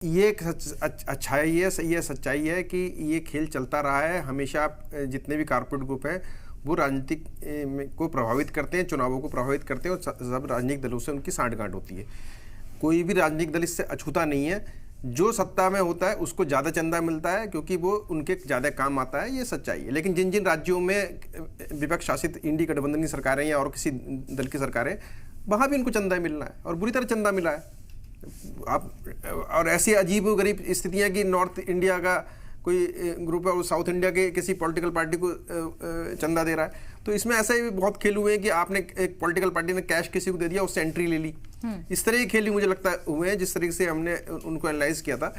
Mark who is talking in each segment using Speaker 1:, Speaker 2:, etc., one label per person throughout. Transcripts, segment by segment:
Speaker 1: ये एक अच्छाई है, ये सच्चाई है कि ये खेल चलता रहा है हमेशा। जितने भी कारपोरेट ग्रुप हैं वो राजनीतिक को प्रभावित करते हैं, चुनावों को प्रभावित करते हैं और सब राजनीतिक दलों से उनकी सांठ-गांठ होती है। कोई भी राजनीतिक दल इससे अछूता नहीं है। जो सत्ता में होता है उसको ज़्यादा चंदा मिलता है क्योंकि वो उनके ज़्यादा काम आता है, ये सच्चाई है। लेकिन जिन जिन राज्यों में विपक्ष शासित इंडी गठबंधन की सरकारें या और किसी दल की सरकारें, वहाँ भी उनको चंदा मिलना है और बुरी तरह चंदा मिला है। आप और ऐसी अजीब गरीब स्थितियाँ कि नॉर्थ इंडिया का कोई ग्रुप है और साउथ इंडिया के किसी पॉलिटिकल पार्टी को चंदा दे रहा है। तो इसमें ऐसे भी बहुत खेल हुए हैं कि आपने एक पॉलिटिकल पार्टी ने कैश किसी को दे दिया, उससे एंट्री ले ली। इस तरह के खेल ही मुझे लगता है हुए हैं जिस तरीके से हमने उनको एनालाइज किया था।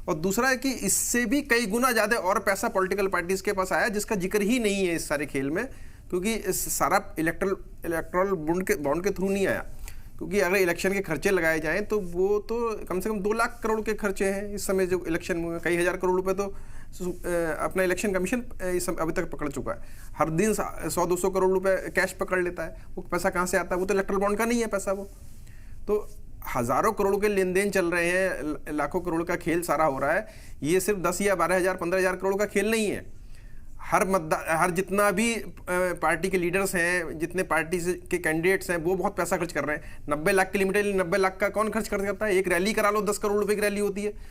Speaker 1: और दूसरा है कि इससे भी कई गुना ज़्यादा और पैसा पॉलिटिकल पार्टीज के पास आया जिसका जिक्र ही नहीं है इस सारे खेल में, क्योंकि इस सारा इलेक्ट्रल बॉन्ड के थ्रू नहीं आया। क्योंकि अगर इलेक्शन के खर्चे लगाए जाएं तो वो तो कम से कम 2 लाख करोड़ के खर्चे हैं इस समय जो इलेक्शन में। कई हज़ार करोड़ रुपए तो अपना इलेक्शन कमीशन अभी तक पकड़ चुका है। हर दिन 100-200 करोड़ रुपए कैश पकड़ लेता है। वो पैसा कहाँ से आता है? वो तो इलेक्ट्रल बॉन्ड का नहीं है पैसा। वो तो हज़ारों करोड़ के लेन देन चल रहे हैं, लाखों करोड़ का खेल सारा हो रहा है। ये सिर्फ 10 या 12,000 15,000 करोड़ का खेल नहीं है। हर जितना भी पार्टी के लीडर्स हैं, जितने पार्टी के कैंडिडेट्स हैं, वो बहुत पैसा खर्च कर रहे हैं। 90 लाख की लिमिट है, 90 लाख का कौन खर्च करता है? एक रैली करा लो, 10 करोड़ रुपए की रैली होती है।